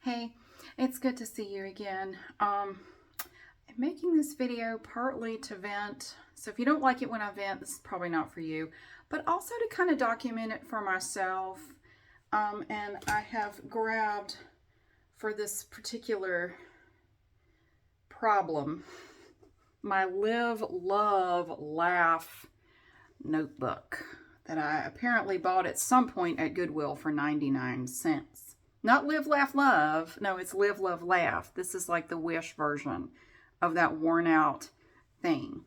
Hey, it's good to see you again. I'm making this video partly to vent. So if you don't like it when I vent, this is probably not for you. But also to kind of document it for myself. And I have grabbed for this particular problem my Live, Love, Laugh notebook that I apparently bought at some point at Goodwill for 99 cents. Not Live, Laugh, Love. No, it's Live, Love, Laugh. This is like the Wish version of that worn out thing.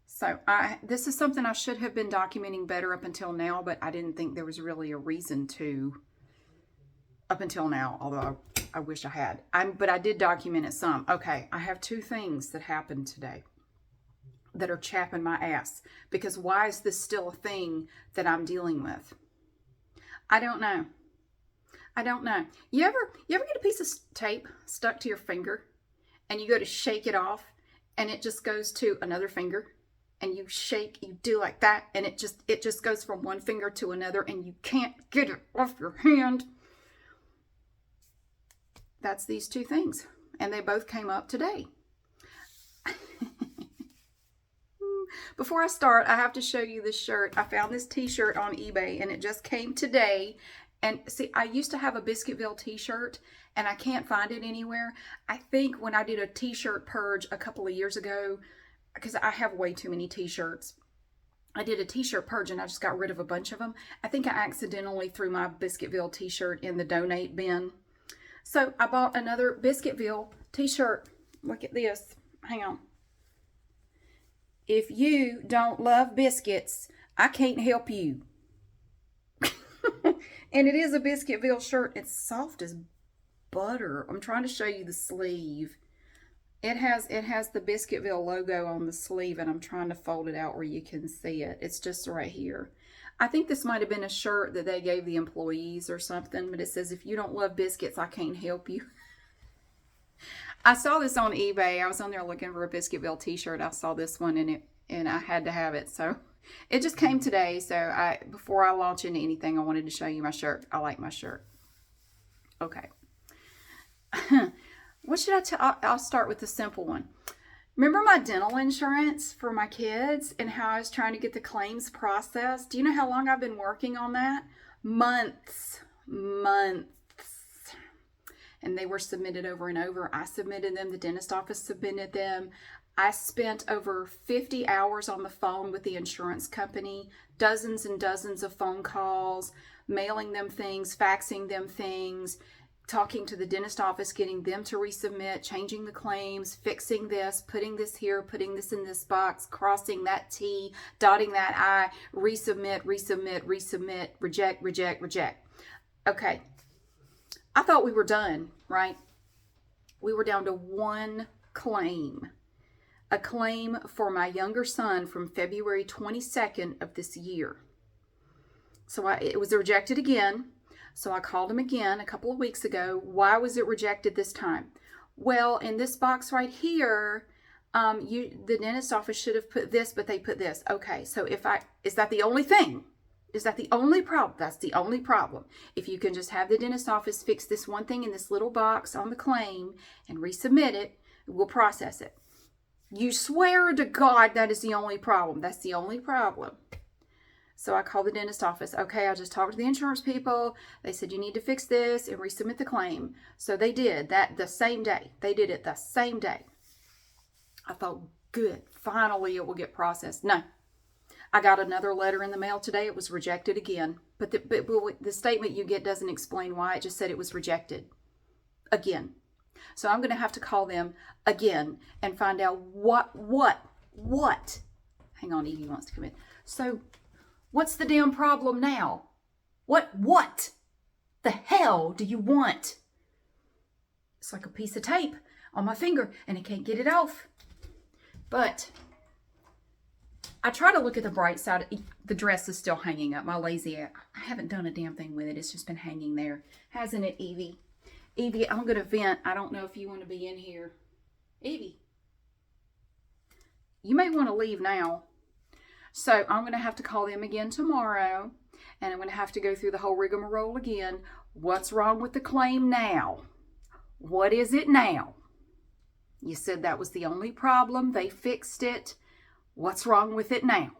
So this is something I should have been documenting better up until now, but I didn't think there was really a reason to up until now, although I wish I had. But I did document it some. Okay, I have two things that happened today that are chapping my ass. Because why is this still a thing that I'm dealing with? I don't know. I don't know. You ever get a piece of tape stuck to your finger and you go to shake it off and it just goes to another finger and you shake, you do like that, and it just goes from one finger to another and you can't get it off your hand? That's these two things. And they both came up today. Before I start, I have to show you this shirt. I found this t-shirt on eBay and it just came today. And see, I used to have a Biscuitville t-shirt and I can't find it anywhere. I think when I did a t-shirt purge a couple of years ago, because I have way too many t-shirts, I did a t-shirt purge and I just got rid of a bunch of them. I think I accidentally threw my Biscuitville t-shirt in the donate bin. So I bought another Biscuitville t-shirt. Look at this. Hang on. If you don't love biscuits, I can't help you. And it is a Biscuitville shirt. It's soft as butter. I'm trying to show you the sleeve. It has the Biscuitville logo on the sleeve, and I'm trying to fold it out where you can see it. It's just right here. I think this might have been a shirt that they gave the employees or something, but it says, if you don't love biscuits, I can't help you. I saw this on eBay. I was on there looking for a Biscuitville t-shirt. I saw this one and I had to have it. So it just came today. So before I launch into anything, I wanted to show you my shirt. I like my shirt. Okay. What should I tell? I'll start with the simple one. Remember my dental insurance for my kids and how I was trying to get the claims processed? Do you know how long I've been working on that? Months. And they were submitted over and over. I submitted them. The dentist office submitted them. I spent over 50 hours on the phone with the insurance company, dozens and dozens of phone calls, mailing them things, faxing them things, talking to the dentist office, getting them to resubmit, changing the claims, fixing this, putting this here, putting this in this box, crossing that T, dotting that I, resubmit, reject. Okay. I thought we were done, right? We were down to one claim. A claim for my younger son from February 22nd of this year. So it was rejected again. So I called him again a couple of weeks ago. Why was it rejected this time? Well, in this box right here, the dentist office should have put this, but they put this. Okay, so is that the only thing? Is that the only problem? That's the only problem. If you can just have the dentist office fix this one thing in this little box on the claim and resubmit it, we'll process it. You swear to God that is the only problem. That's the only problem. So I called the dentist office. Okay, I just talked to the insurance people. They said, you need to fix this and resubmit the claim. So they did that the same day. They did it the same day. I thought, good, finally it will get processed. No. I got another letter in the mail today. It was rejected again. But the statement you get doesn't explain why. It just said it was rejected again. So I'm going to have to call them again and find out what. Hang on, Evie wants to come in. So what's the damn problem now? What the hell do you want? It's like a piece of tape on my finger and I can't get it off. But I try to look at the bright side. The dress is still hanging up. My lazy ass. I haven't done a damn thing with it. It's just been hanging there. Hasn't it, Evie? Evie, I'm going to vent. I don't know if you want to be in here. Evie, you may want to leave now. So I'm going to have to call them again tomorrow. And I'm going to have to go through the whole rigmarole again. What's wrong with the claim now? What is it now? You said that was the only problem. They fixed it. What's wrong with it now?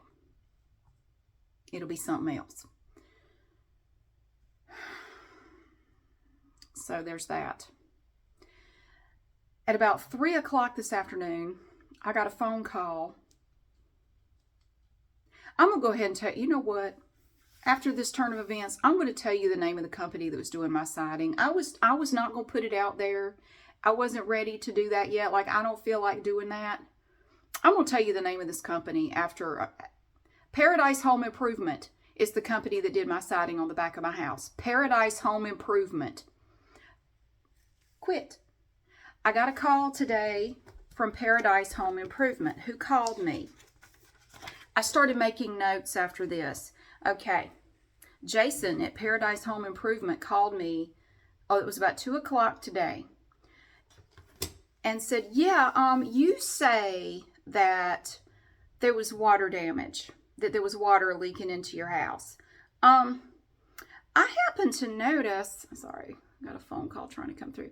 It'll be something else. So there's that. At about 3 o'clock this afternoon, I got a phone call. I'm going to go ahead and tell you, you know what? After this turn of events, I'm going to tell you the name of the company that was doing my siding. I was not going to put it out there. I wasn't ready to do that yet. Like, I don't feel like doing that. I'm going to tell you the name of this company after. Paradise Home Improvement is the company that did my siding on the back of my house. Paradise Home Improvement. Quit. I got a call today from Paradise Home Improvement. Who called me? I started making notes after this. Okay. Jason at Paradise Home Improvement called me. Oh, it was about 2 o'clock today. And said, yeah, you say that there was water damage, that there was water leaking into your house. I happened to notice, sorry, I got a phone call trying to come through.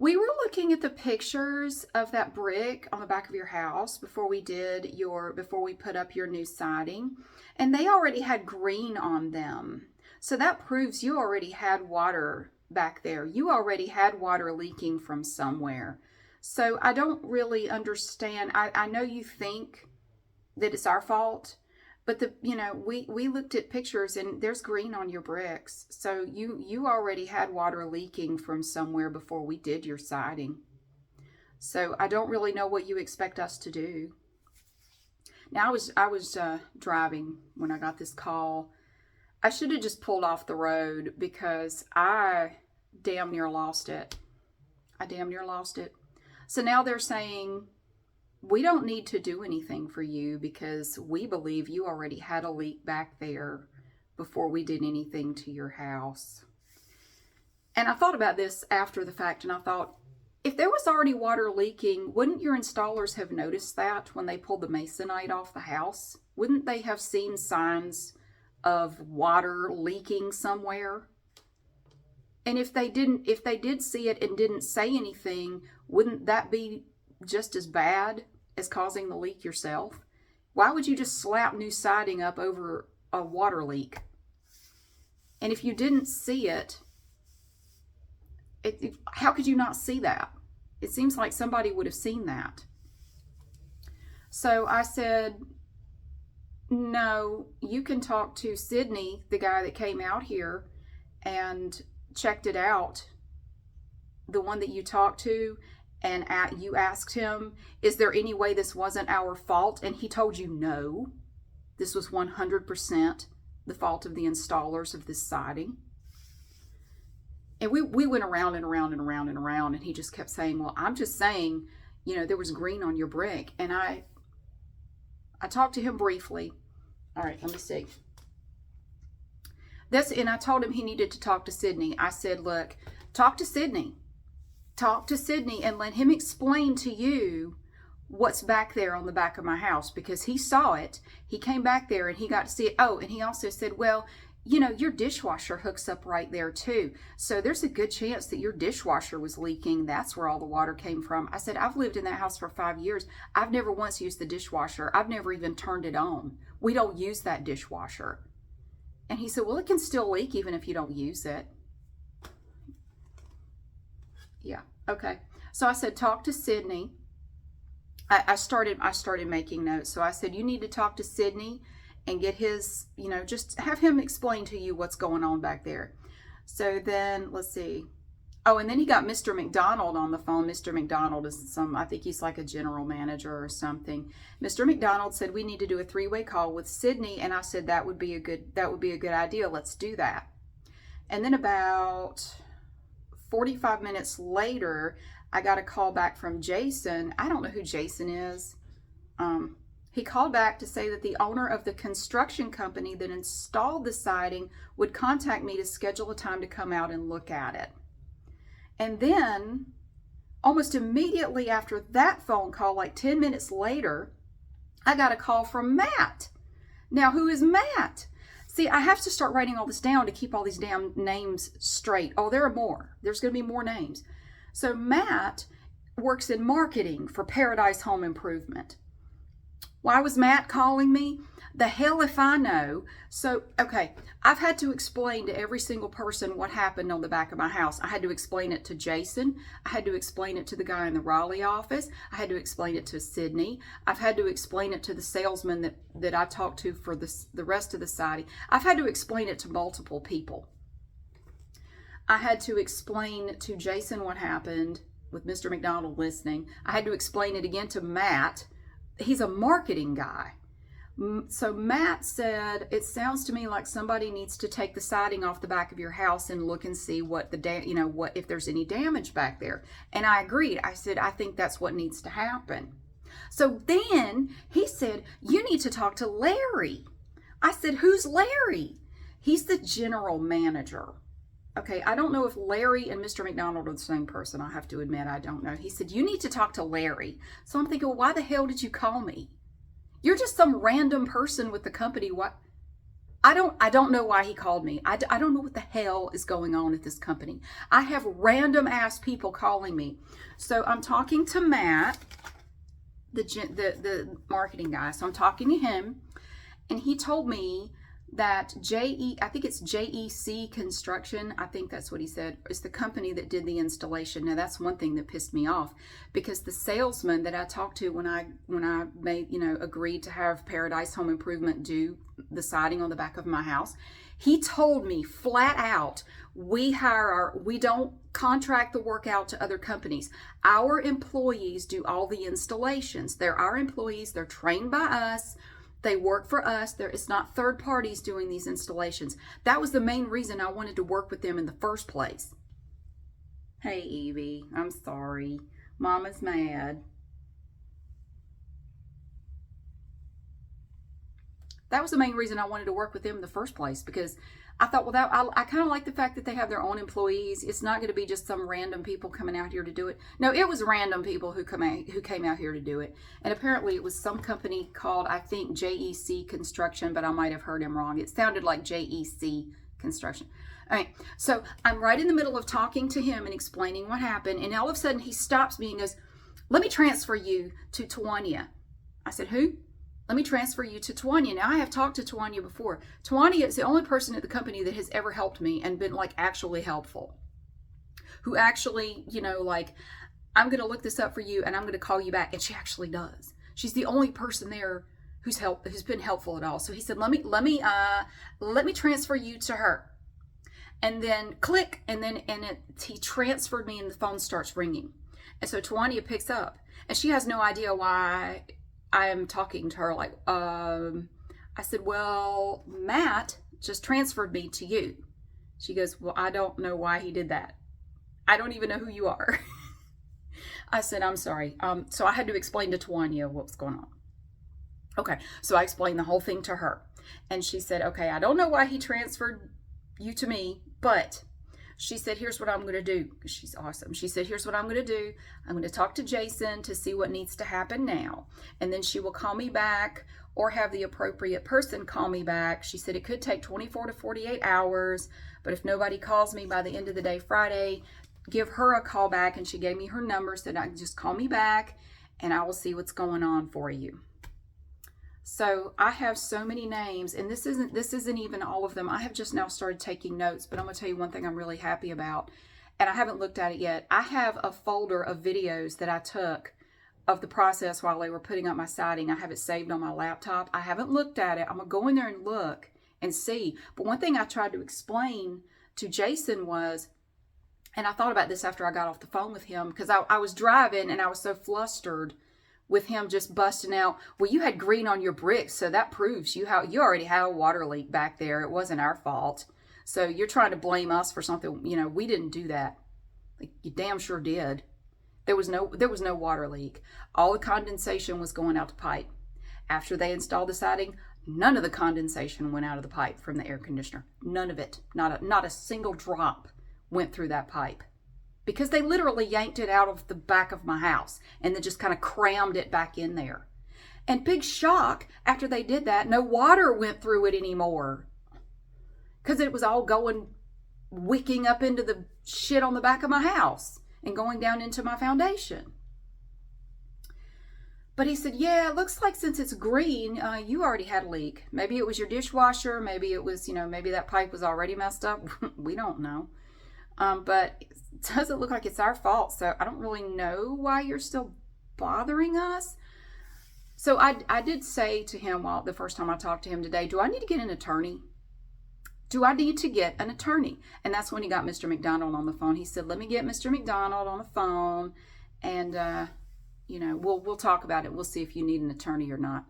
We were looking at the pictures of that brick on the back of your house before we put up your new siding, and they already had green on them. So that proves you already had water back there. You already had water leaking from somewhere. So I don't really understand. I know you think that it's our fault, but we looked at pictures and there's green on your bricks. So you already had water leaking from somewhere before we did your siding. So I don't really know what you expect us to do. Now I was driving when I got this call. I should have just pulled off the road because I damn near lost it. So now they're saying, we don't need to do anything for you because we believe you already had a leak back there before we did anything to your house. And I thought about this after the fact, and I thought, if there was already water leaking, wouldn't your installers have noticed that when they pulled the masonite off the house? Wouldn't they have seen signs of water leaking somewhere? And if they did see it and didn't say anything, wouldn't that be just as bad as causing the leak yourself? Why would you just slap new siding up over a water leak? And if you didn't see it, how could you not see that? It seems like somebody would have seen that. So I said, no, you can talk to Sydney, the guy that came out here and checked it out, the one that you talked to, and you asked him, is there any way this wasn't our fault? And he told you no, this was 100% the fault of the installers of this siding. And we went around and around and around and around, and he just kept saying, well, I'm just saying, there was green on your brick. And I talked to him briefly. All right, let me see. And I told him he needed to talk to Sydney. I said, look, talk to Sydney and let him explain to you what's back there on the back of my house, because he saw it. He came back there and he got to see it. Oh, and he also said, well, your dishwasher hooks up right there too. So there's a good chance that your dishwasher was leaking. That's where all the water came from. I said, I've lived in that house for 5 years. I've never once used the dishwasher. I've never even turned it on. We don't use that dishwasher. And he said, well, it can still leak even if you don't use it. Yeah, okay. So I said, talk to Sydney. I started making notes. So I said, you need to talk to Sydney and get his, just have him explain to you what's going on back there. So then, let's see. Oh, and then he got Mr. McDonald on the phone. Mr. McDonald is I think he's like a general manager or something. Mr. McDonald said, we need to do a 3-way call with Sydney. And I said, that would be a good idea. Let's do that. And then about 45 minutes later, I got a call back from Jason. I don't know who Jason is. He called back to say that the owner of the construction company that installed the siding would contact me to schedule a time to come out and look at it. And then, almost immediately after that phone call, like 10 minutes later, I got a call from Matt. Now, who is Matt? See, I have to start writing all this down to keep all these damn names straight. Oh, there are more. There's going to be more names. So Matt works in marketing for Paradise Home Improvement. Why was Matt calling me? The hell if I know. So, okay, I've had to explain to every single person what happened on the back of my house. I had to explain it to Jason. I had to explain it to the guy in the Raleigh office. I had to explain it to Sydney. I've had to explain it to the salesman that I talked to for the rest of the siding. I've had to explain it to multiple people. I had to explain to Jason what happened with Mr. McDonald listening. I had to explain it again to Matt. He's a marketing guy. So Matt said, it sounds to me like somebody needs to take the siding off the back of your house and look and see what what if there's any damage back there. And I agreed. I said, I think that's what needs to happen. So then he said, you need to talk to Larry. I said, who's Larry? He's the general manager. Okay, I don't know if Larry and Mr. McDonald are the same person. I have to admit, I don't know. He said, you need to talk to Larry. So I'm thinking, well, why the hell did you call me? You're just some random person with the company. What? I don't know why he called me. I don't know what the hell is going on at this company. I have random ass people calling me. So I'm talking to Matt, the marketing guy. So I'm talking to him, and he told me that I think it's JEC Construction, I think that's what he said, is the company that did the installation. Now that's one thing that pissed me off, because the salesman that I talked to when I made, agreed to have Paradise Home Improvement do the siding on the back of my house, he told me flat out, we don't contract the work out to other companies. Our employees do all the installations. They're our employees. They're trained by us. They work for us. It's not third parties doing these installations. That was the main reason I wanted to work with them in the first place. Hey, Evie, I'm sorry. Mama's mad. That was the main reason I wanted to work with them in the first place, because I thought, well, I kind of like the fact that they have their own employees. It's not going to be just some random people coming out here to do it. No, it was random people who came out here to do it. And apparently it was some company called, I think, JEC Construction, but I might have heard him wrong. It sounded like JEC Construction. All right, so I'm right in the middle of talking to him and explaining what happened, and all of a sudden he stops me and goes, let me transfer you to Tawanya. I said, who? Let me transfer you to Tawanya. Now, I have talked to Tawanya before. Tawanya is the only person at the company that has ever helped me and been actually helpful. Who actually, I'm going to look this up for you and I'm going to call you back. And she actually does. She's the only person there who's been helpful at all. So he said, let me transfer you to her. And then click, and he transferred me and the phone starts ringing. And so Tawanya picks up and she has no idea why I am talking to her. I said, well, Matt just transferred me to you. She goes, well, I don't know why he did that. I don't even know who you are. I said, I'm sorry. So I had to explain to Tawanya what was going on. Okay, so I explained the whole thing to her. And she said, okay, I don't know why he transferred you to me, but she said, here's what I'm going to do. She's awesome. She said, here's what I'm going to do. I'm going to talk to Jason to see what needs to happen now. And then she will call me back or have the appropriate person call me back. She said it could take 24 to 48 hours. But if nobody calls me by the end of the day Friday, give her a call back. And she gave me her number, said I can just call me back and I will see what's going on for you. So I have so many names, and this isn't even all of them. I have just now started taking notes, but I'm going to tell you one thing I'm really happy about, and I haven't looked at it yet. I have a folder of videos that I took of the process while they were putting up my siding. I have it saved on my laptop. I haven't looked at it. I'm going to go in there and look and see. But one thing I tried to explain to Jason was, and I thought about this after I got off the phone with him, because I was driving and I was so flustered with him just busting out, well, you had green on your bricks, so that proves you already had a water leak back there. It wasn't our fault. So you're trying to blame us for something, we didn't do that. Like, you damn sure did. There was no water leak. All the condensation was going out the pipe. After they installed the siding, none of the condensation went out of the pipe from the air conditioner. None of it. Not a single drop went through that pipe. Because they literally yanked it out of the back of my house and then just kind of crammed it back in there. And big shock, after they did that, no water went through it anymore. Because it was all wicking up into the shit on the back of my house. and going down into my foundation. But he said, yeah, it looks like since it's green, you already had a leak. Maybe it was your dishwasher. Maybe it was, maybe that pipe was already messed up. We don't know. But it doesn't look like it's our fault. So I don't really know why you're still bothering us. So I did say to him the first time I talked to him today, do I need to get an attorney? Do I need to get an attorney? And that's when he got Mr. McDonald on the phone. He said, let me get Mr. McDonald on the phone and, we'll talk about it. We'll see if you need an attorney or not.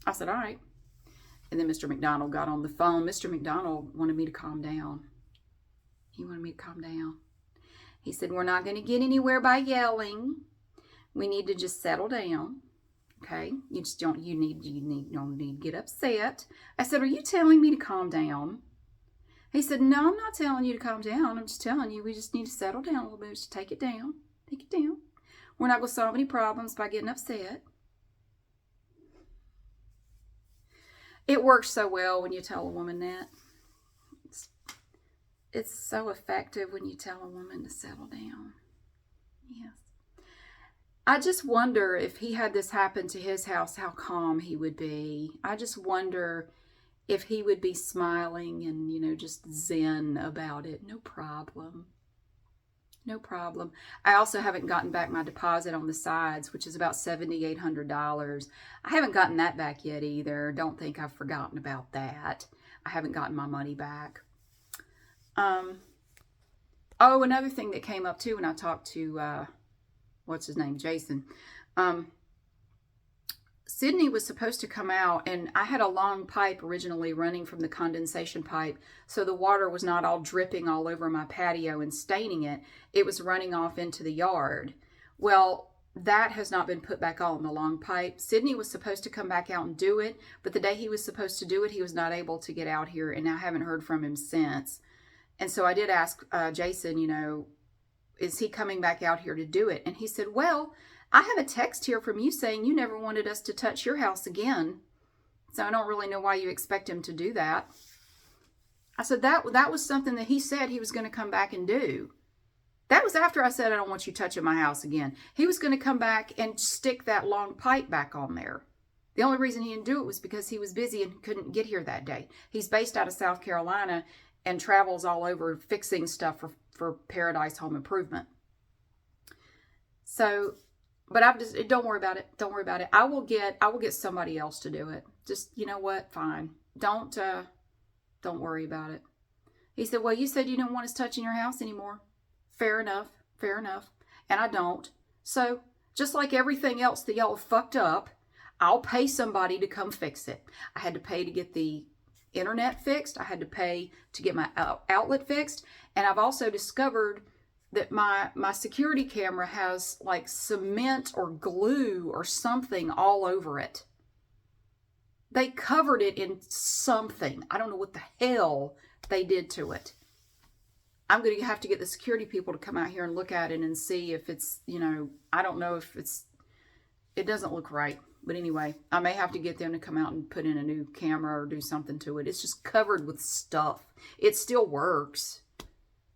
I said, all right. And then Mr. McDonald got on the phone. Mr. McDonald wanted me to calm down. He wanted me to calm down. He said, we're not going to get anywhere by yelling. We need to just settle down. Okay. You don't need to get upset. I said, are you telling me to calm down? He said, no, I'm not telling you to calm down. I'm just telling you we just need to settle down a little bit. Just take it down. Take it down. We're not going to solve any problems by getting upset. It works so well when you tell a woman that. It's so effective when you tell a woman to settle down. Yes. I just wonder if he had this happen to his house, how calm he would be. I just wonder if he would be smiling and, just zen about it. No problem. No problem. I also haven't gotten back my deposit on the sides, which is about $7,800. I haven't gotten that back yet either. Don't think I've forgotten about that. I haven't gotten my money back. Another thing that came up too when I talked to, what's his name, Jason. Sydney was supposed to come out, and I had a long pipe originally running from the condensation pipe, so the water was not all dripping all over my patio and staining it. It was running off into the yard. Well, that has not been put back on, the long pipe. Sydney was supposed to come back out and do it, but the day he was supposed to do it, he was not able to get out here, and I haven't heard from him since. And so I did ask Jason, is he coming back out here to do it? And he said, well, I have a text here from you saying you never wanted us to touch your house again. So I don't really know why you expect him to do that. I said, that was something that he said he was going to come back and do. That was after I said, I don't want you touching my house again. He was going to come back and stick that long pipe back on there. The only reason he didn't do it was because he was busy and couldn't get here that day. He's based out of South Carolina and travels all over fixing stuff for Paradise Home Improvement. So, but don't worry about it. Don't worry about it. I will get somebody else to do it. Just, you know what? Fine. Don't worry about it. He said, well, you said you didn't want us touching your house anymore. Fair enough. Fair enough. And I don't. So just like everything else that y'all have fucked up, I'll pay somebody to come fix it. I had to pay to get the internet fixed. I had to pay to get my outlet fixed. And I've also discovered that my security camera has like cement or glue or something all over it. They covered it in something. I don't know what the hell they did to it. I'm going to have to get the security people to come out here and look at it and see if it's, I don't know if it doesn't look right. But anyway, I may have to get them to come out and put in a new camera or do something to it. It's just covered with stuff. It still works.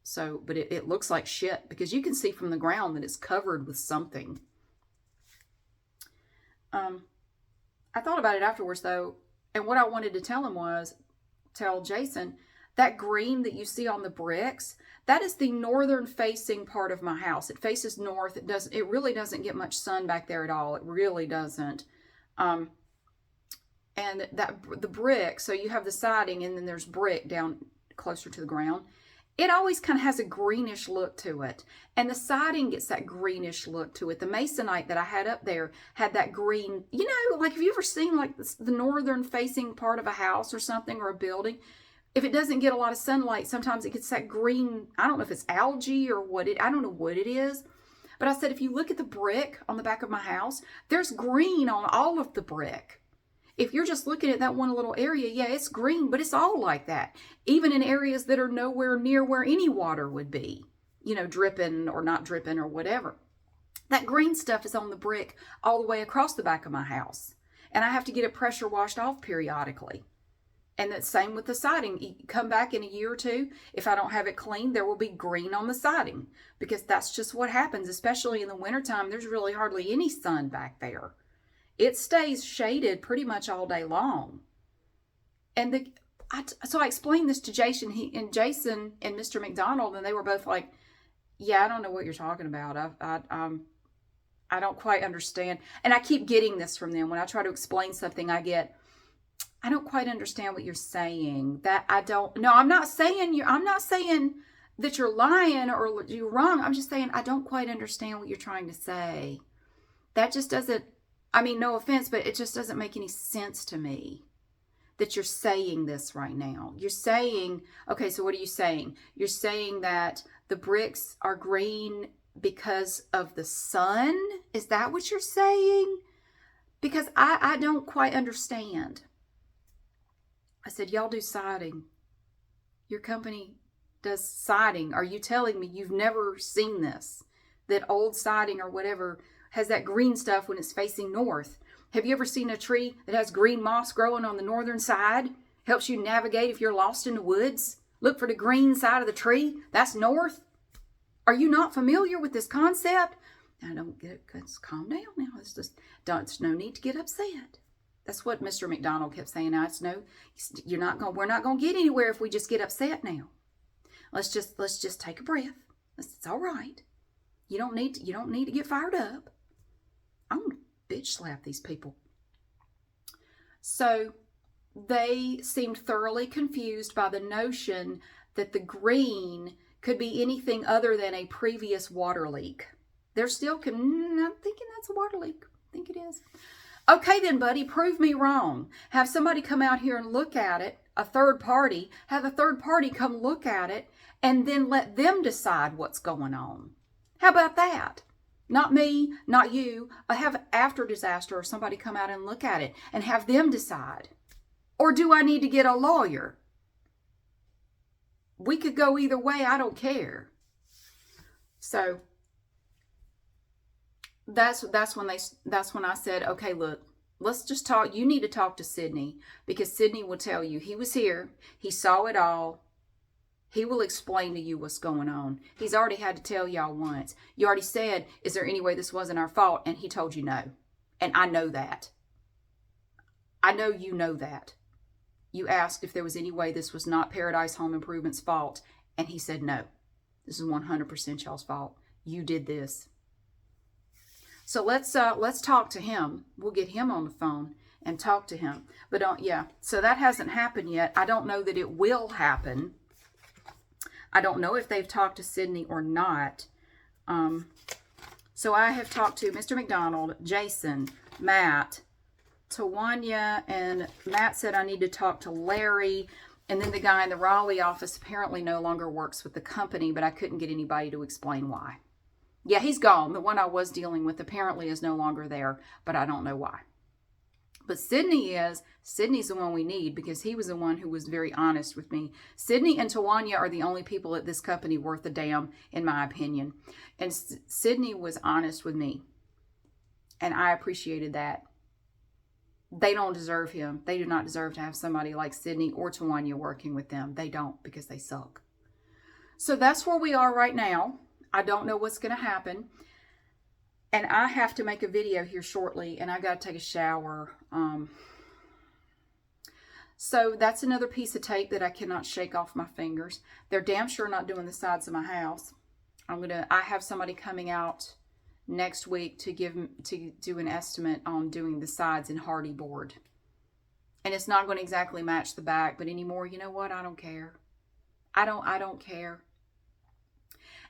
So, but it looks like shit because you can see from the ground that it's covered with something. I thought about it afterwards though. And what I wanted to tell him was, tell Jason, that green that you see on the bricks, that is the northern facing part of my house. It faces north. It really doesn't get much sun back there at all. It really doesn't. And the brick, so you have the siding and then there's brick down closer to the ground. It always kind of has a greenish look to it. And the siding gets that greenish look to it. The masonite that I had up there had that green, like have you ever seen like the northern facing part of a house or something or a building? If it doesn't get a lot of sunlight, sometimes it gets that green, I don't know if it's algae or I don't know what it is. But I said, if you look at the brick on the back of my house, there's green on all of the brick. If you're just looking at that one little area, yeah, it's green, but it's all like that. Even in areas that are nowhere near where any water would be, dripping or not dripping or whatever. That green stuff is on the brick all the way across the back of my house. And I have to get it pressure washed off periodically. And the same with the siding. You come back in a year or two, if I don't have it cleaned, there will be green on the siding, because that's just what happens, especially in the wintertime. There's really hardly any sun back there. It stays shaded pretty much all day long. And so I explained this to Jason and Mr. McDonald, and they were both like, yeah, I don't know what you're talking about. I don't quite understand. And I keep getting this from them. When I try to explain something, I don't quite understand what you're saying. I'm not saying that you're lying or you're wrong. I'm just saying I don't quite understand what you're trying to say. That just doesn't, no offense, but it just doesn't make any sense to me that you're saying this right now. You're saying, okay, so what are you saying? You're saying that the bricks are green because of the sun? Is that what you're saying? Because I don't quite understand. I said, y'all do siding. Your company does siding. Are you telling me you've never seen this? That old siding or whatever has that green stuff when it's facing north. Have you ever seen a tree that has green moss growing on the northern side? Helps you navigate if you're lost in the woods. Look for the green side of the tree. That's north. Are you not familiar with this concept? I don't get it. Let's calm down now. There's no need to get upset. That's what Mr. McDonald kept saying. Now we're not going to get anywhere if we just get upset now. Let's just take a breath. It's all right. You don't need to get fired up. I'm going to bitch slap these people. So they seemed thoroughly confused by the notion that the green could be anything other than a previous water leak. They're still, I'm thinking that's a water leak. I think it is. Okay then, buddy, prove me wrong. Have somebody come out here and look at it, have a third party come look at it, and then let them decide what's going on. How about that? Not me, not you. I have after disaster or somebody come out and look at it and have them decide. Or do I need to get a lawyer? We could go either way. I don't care. So that's when I said, okay, look, let's just talk. You need to talk to Sydney, because Sydney will tell you. He was here. He saw it all. He will explain to you what's going on. He's already had to tell y'all once. You already said, is there any way this wasn't our fault? And he told you no. And I know that. I know you know that. You asked if there was any way this was not Paradise Home Improvement's fault. And he said no. This is 100% y'all's fault. You did this. So let's talk to him. We'll get him on the phone and talk to him. But so that hasn't happened yet. I don't know that it will happen. I don't know if they've talked to Sydney or not. So I have talked to Mr. McDonald, Jason, Matt, Tawanya, and Matt said I need to talk to Larry. And then the guy in the Raleigh office apparently no longer works with the company, but I couldn't get anybody to explain why. Yeah, he's gone. The one I was dealing with apparently is no longer there, but I don't know why. But Sydney's the one we need, because he was the one who was very honest with me. Sydney and Tawanya are the only people at this company worth a damn, in my opinion. And Sydney was honest with me. And I appreciated that. They don't deserve him. They do not deserve to have somebody like Sydney or Tawanya working with them. They don't, because they suck. So that's where we are right now. I don't know what's going to happen. And I have to make a video here shortly, and I got to take a shower. So that's another piece of tape that I cannot shake off my fingers. They're damn sure not doing the sides of my house. I have somebody coming out next week to do an estimate on doing the sides in hardy board. And it's not going to exactly match the back, but anymore, you know what? I don't care. I don't care.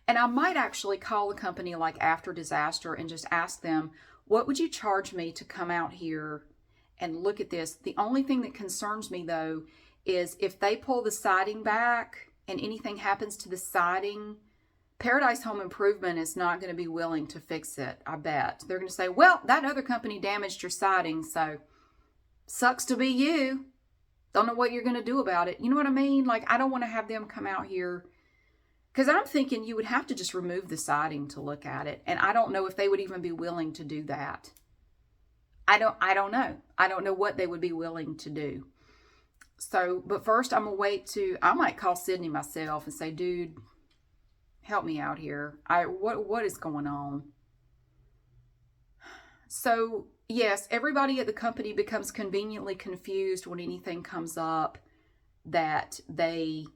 And I might actually call a company like After Disaster and just ask them, what would you charge me to come out here and look at this? The only thing that concerns me, though, is if they pull the siding back and anything happens to the siding, Paradise Home Improvement is not going to be willing to fix it, I bet. They're going to say, well, that other company damaged your siding, so sucks to be you. Don't know what you're going to do about it. You know what I mean? Like, I don't want to have them come out here, because I'm thinking you would have to just remove the siding to look at it. And I don't know if they would even be willing to do that. I don't know. I don't know what they would be willing to do. So, but first I'm going to wait I might call Sydney myself and say, dude, help me out here. What is going on? So, yes, everybody at the company becomes conveniently confused when anything comes up that they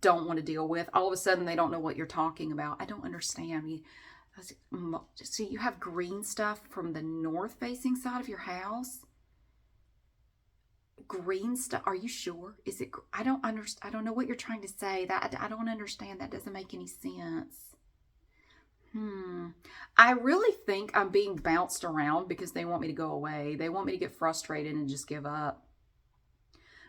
don't want to deal with. All of a sudden, they don't know what you're talking about. I don't understand. See, you have green stuff from the north-facing side of your house? Green stuff? Are you sure? Is it? I don't understand. I don't know what you're trying to say. I don't understand. That doesn't make any sense. I really think I'm being bounced around because they want me to go away. They want me to get frustrated and just give up.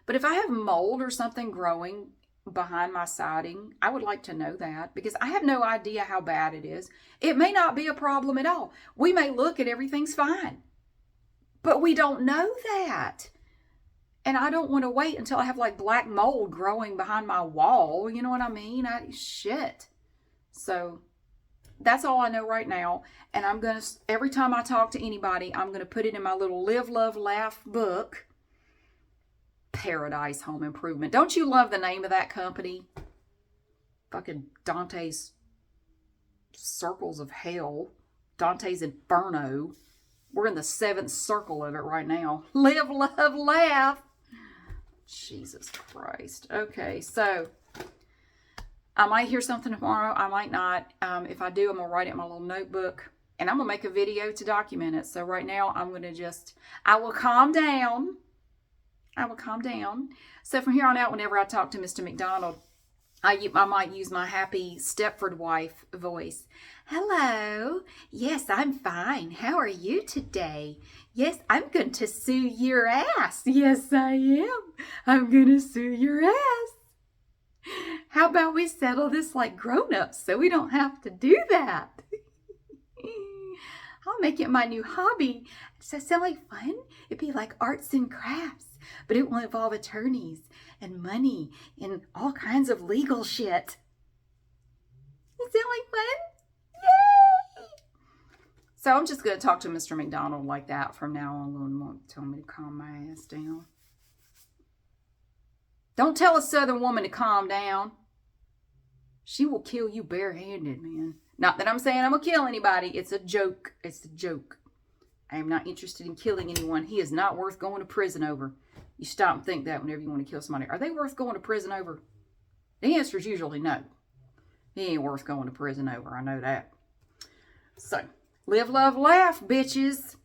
But if I have mold or something growing behind my siding, I would like to know that, because I have no idea how bad it is. It may not be a problem at all. We may look and everything's fine, but we don't know that. And I don't want to wait until I have like black mold growing behind my wall. You know what I mean? Shit. So that's all I know right now. And I'm going to, every time I talk to anybody, I'm going to put it in my little Live, Love, Laugh book. Paradise Home Improvement. Don't you love the name of that company? Fucking Dante's Circles of Hell. Dante's Inferno. We're in the 7th circle of it right now. Live, love, laugh. Jesus Christ. Okay, so I might hear something tomorrow. I might not. If I do, I'm going to write it in my little notebook. And I'm going to make a video to document it. So right now, I'm going to I will calm down. So from here on out, whenever I talk to Mr. McDonald, I might use my happy Stepford wife voice. Hello. Yes, I'm fine. How are you today? Yes, I'm going to sue your ass. Yes, I am. I'm going to sue your ass. How about we settle this like grown-ups so we don't have to do that? I'll make it my new hobby. Does that sound like fun? It'd be like arts and crafts, but it will involve attorneys and money and all kinds of legal shit. Does that sound like fun? Yay! So I'm just going to talk to Mr. McDonald like that from now on. I won't tell me to calm my ass down. Don't tell a Southern woman to calm down. She will kill you barehanded, man. Not that I'm saying I'm going to kill anybody. It's a joke. It's a joke. I am not interested in killing anyone. He is not worth going to prison over. You stop and think that whenever you want to kill somebody. Are they worth going to prison over? The answer is usually no. He ain't worth going to prison over. I know that. So, live, love, laugh, bitches.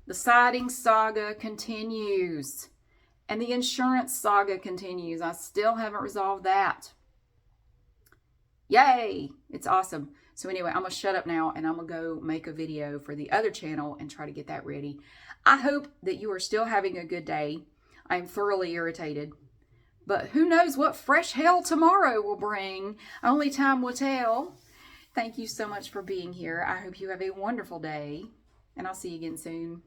The siding saga continues. And the insurance saga continues. I still haven't resolved that. Yay! It's awesome. So anyway, I'm going to shut up now and I'm going to go make a video for the other channel and try to get that ready. I hope that you are still having a good day. I'm thoroughly irritated. But who knows what fresh hell tomorrow will bring. Only time will tell. Thank you so much for being here. I hope you have a wonderful day. And I'll see you again soon.